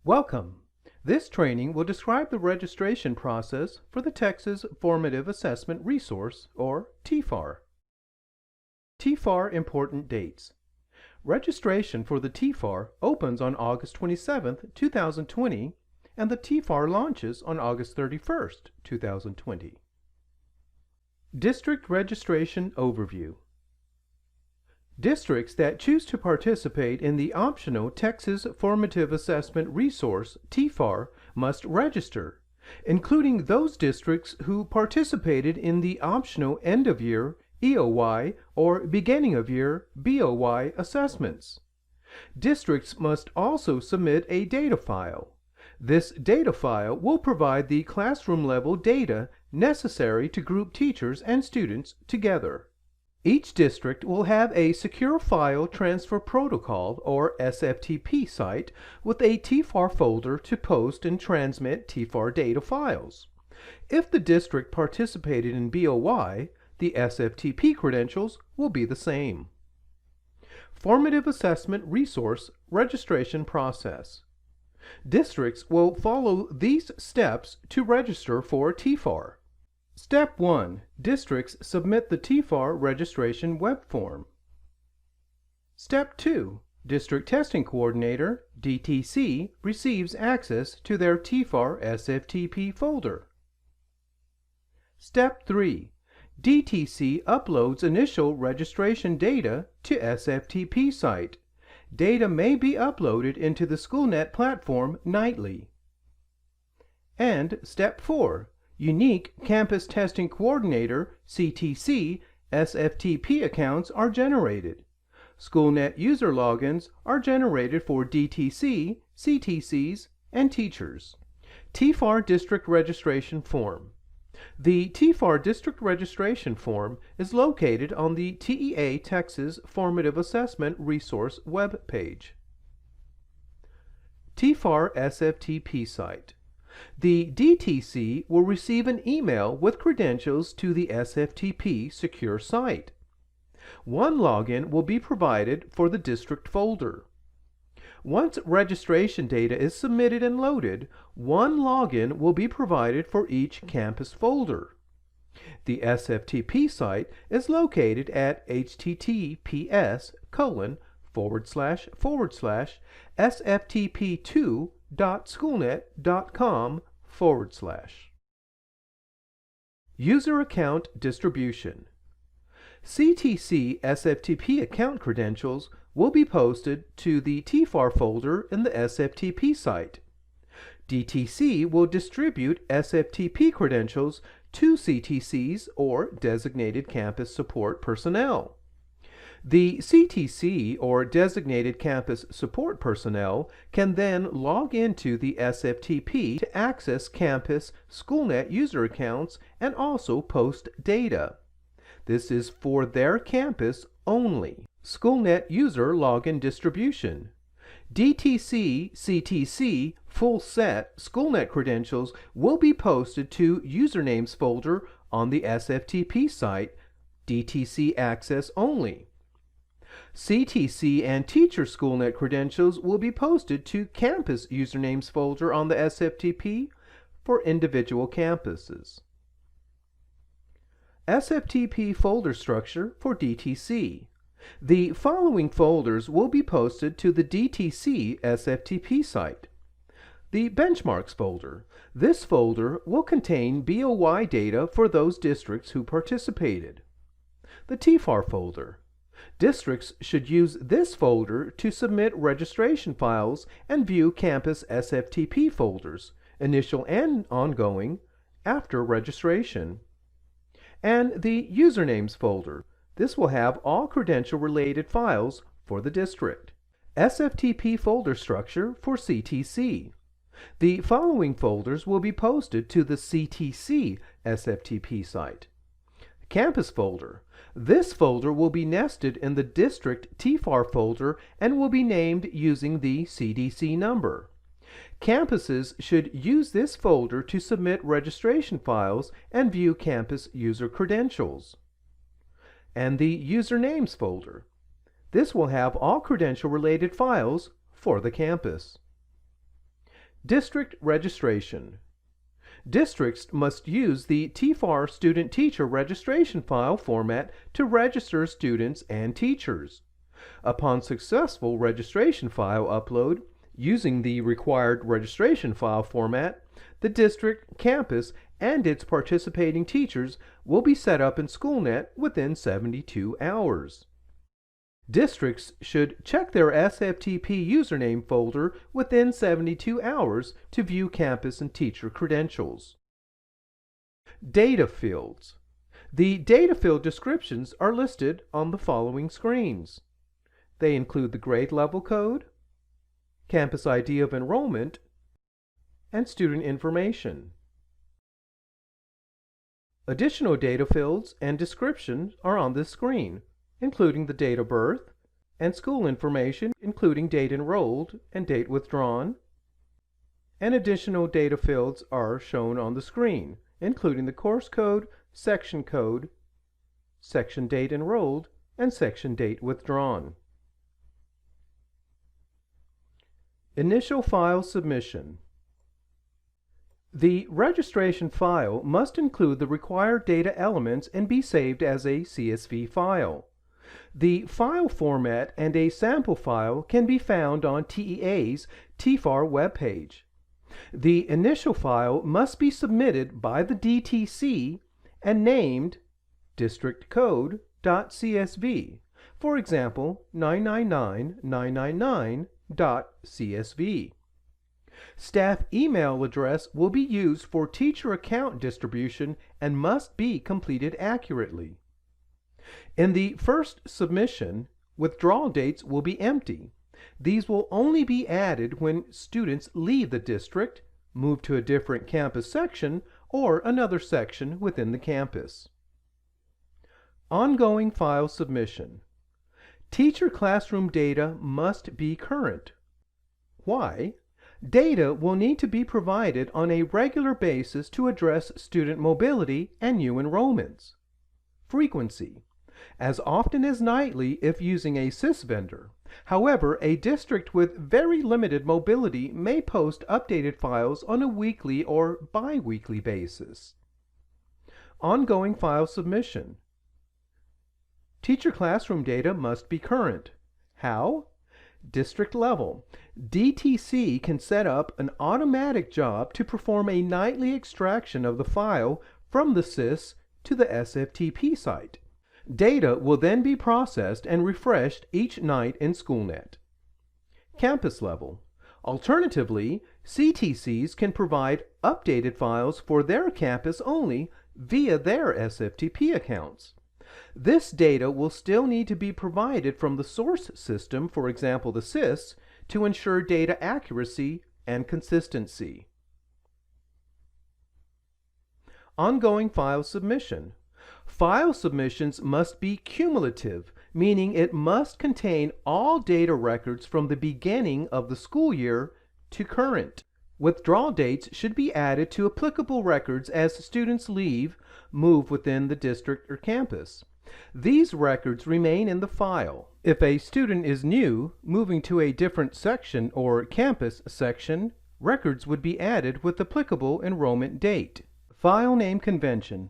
Welcome! This training will describe the registration process for the Texas Formative Assessment Resource, or TFAR. TFAR important dates. Registration for the TFAR opens on August 27, 2020, and the TFAR launches on August 31, 2020. District Registration Overview. Districts that choose to participate in the optional Texas Formative Assessment Resource, TFAR, must register, including those districts who participated in the optional end-of-year, EOY, or beginning-of-year, BOY assessments. Districts must also submit a data file. This data file will provide the classroom-level data necessary to group teachers and students together. Each district will have a Secure File Transfer Protocol, or SFTP site with a TFAR folder to post and transmit TFAR data files. If the district participated in BOY, the SFTP credentials will be the same. Formative Assessment Resource Registration Process. Districts will follow these steps to register for TFAR. Step 1. Districts submit the TFAR registration web form. Step 2. District Testing Coordinator, DTC, receives access to their TFAR SFTP folder. Step 3. DTC uploads initial registration data to SFTP site. Data may be uploaded into the SchoolNet platform nightly. And Step 4. Unique Campus Testing Coordinator, CTC, SFTP accounts are generated. SchoolNet user logins are generated for DTC, CTCs, and teachers. TFAR District Registration Form. The TFAR District Registration Form is located on the TEA Texas Formative Assessment Resource web page. TFAR SFTP site. The DTC will receive an email with credentials to the SFTP secure site. One login will be provided for the district folder. Once registration data is submitted and loaded, one login will be provided for each campus folder. The SFTP site is located at https://sftp2.schoolnet.com/. User account distribution. CTC SFTP account credentials will be posted to the TFAR folder in the SFTP site. DTC will distribute SFTP credentials to CTCs or designated campus support personnel. The CTC or designated campus support personnel can then log into the SFTP to access campus SchoolNet user accounts and also post data. This is for their campus only. SchoolNet user login distribution. DTC, CTC, full set SchoolNet credentials will be posted to usernames folder on the SFTP site, DTC access only. CTC and teacher SchoolNet credentials will be posted to campus usernames folder on the SFTP for individual campuses. SFTP folder structure for DTC. The following folders will be posted to the DTC SFTP site. The Benchmarks folder. This folder will contain BOY data for those districts who participated. The TFAR folder. Districts should use this folder to submit registration files and view campus SFTP folders, initial and ongoing, after registration. And the Usernames folder. This will have all credential-related files for the district. SFTP folder structure for CTC. The following folders will be posted to the CTC SFTP site. Campus folder. This folder will be nested in the district TFAR folder and will be named using the CDC number. Campuses should use this folder to submit registration files and view campus user credentials. And the Usernames folder. This will have all credential-related files for the campus. District registration. Districts must use the TFAR student-teacher registration file format to register students and teachers. Upon successful registration file upload, using the required registration file format, the district, campus, and its participating teachers will be set up in SchoolNet within 72 hours. Districts should check their SFTP username folder within 72 hours to view campus and teacher credentials. Data fields. The data field descriptions are listed on the following screens. They include the grade level code, campus ID of enrollment, and student information. Additional data fields and descriptions are on this screen, including the date of birth, and school information, including date enrolled and date withdrawn. And additional data fields are shown on the screen, including the course code, section date enrolled, and section date withdrawn. Initial file submission. The registration file must include the required data elements and be saved as a CSV file. The file format and a sample file can be found on TEA's TFAR webpage. The initial file must be submitted by the DTC and named districtcode.csv, for example 999.999.csv. Staff email address will be used for teacher account distribution and must be completed accurately. In the first submission, withdrawal dates will be empty. These will only be added when students leave the district, move to a different campus section, or another section within the campus. Ongoing file submission. Teacher classroom data must be current. Why? Data will need to be provided on a regular basis to address student mobility and new enrollments. Frequency. As often as nightly if using a SIS vendor. However, a district with very limited mobility may post updated files on a weekly or bi-weekly basis. Ongoing file submission. Teacher classroom data must be current. How? District level. DTC can set up an automatic job to perform a nightly extraction of the file from the SIS to the SFTP site. Data will then be processed and refreshed each night in SchoolNet. Campus level. Alternatively, CTCs can provide updated files for their campus only via their SFTP accounts. This data will still need to be provided from the source system, for example the SIS, to ensure data accuracy and consistency. Ongoing file submission. File submissions must be cumulative, meaning it must contain all data records from the beginning of the school year to current. Withdrawal dates should be added to applicable records as students leave, move within the district or campus. These records remain in the file. If a student is new, moving to a different section or campus section, records would be added with applicable enrollment date. File name convention.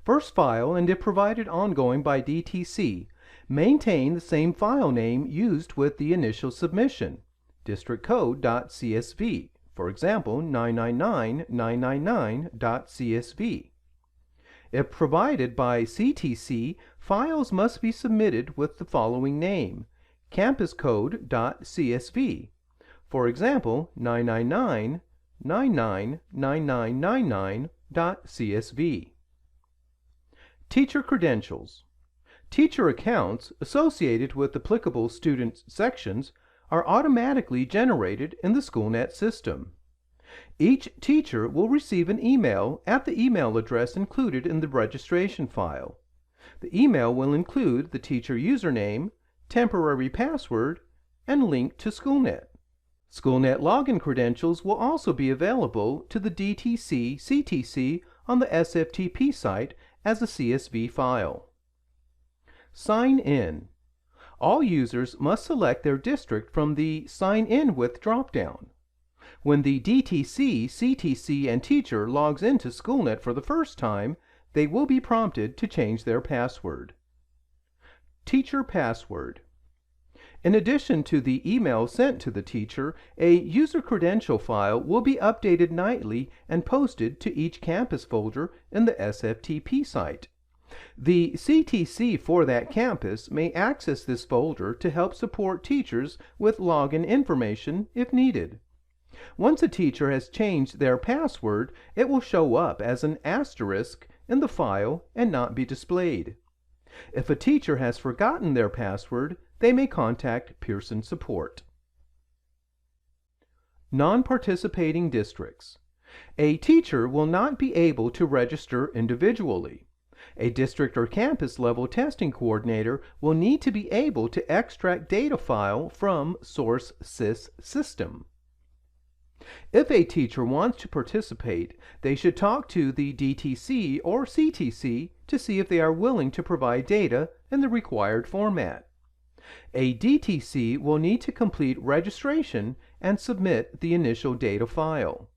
First file, and if provided ongoing by DTC, maintain the same file name used with the initial submission, districtcode.csv, for example 999.999.csv. If provided by CTC, files must be submitted with the following name, campuscode.csv, for example 999.9999.csv. Teacher credentials. Teacher accounts associated with applicable student sections are automatically generated in the SchoolNet system. Each teacher will receive an email at the email address included in the registration file. The email will include the teacher username, temporary password, and link to SchoolNet. SchoolNet login credentials will also be available to the DTC CTC on the SFTP site as a CSV file. Sign in. All users must select their district from the Sign In With dropdown. When the DTC, CTC, and teacher logs into SchoolNet for the first time, they will be prompted to change their password. Teacher password. In addition to the email sent to the teacher, a user credential file will be updated nightly and posted to each campus folder in the SFTP site. The CTC for that campus may access this folder to help support teachers with login information if needed. Once a teacher has changed their password, it will show up as an asterisk in the file and not be displayed. If a teacher has forgotten their password, they may contact Pearson support. Non-participating districts. A teacher will not be able to register individually. A district or campus level testing coordinator will need to be able to extract data file from source sys system. If a teacher wants to participate, they should talk to the DTC or CTC to see if they are willing to provide data in the required format. A DTC will need to complete registration and submit the initial data file.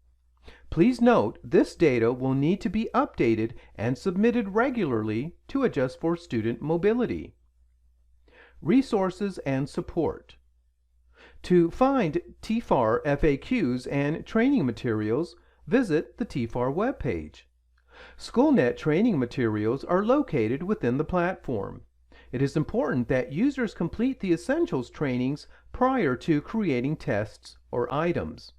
Please note, this data will need to be updated and submitted regularly to adjust for student mobility. Resources and support. To find TFAR FAQs and training materials, visit the TFAR webpage. SchoolNet training materials are located within the platform. It is important that users complete the essentials trainings prior to creating tests or items.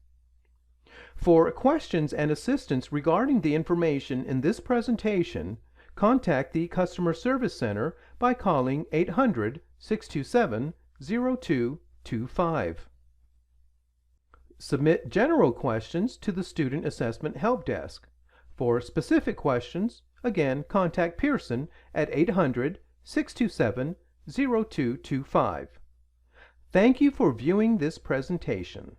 For questions and assistance regarding the information in this presentation, contact the Customer Service Center by calling 800-627-0225. Submit general questions to the Student Assessment Help Desk. For specific questions, again, contact Pearson at 800-627-0225. Thank you for viewing this presentation.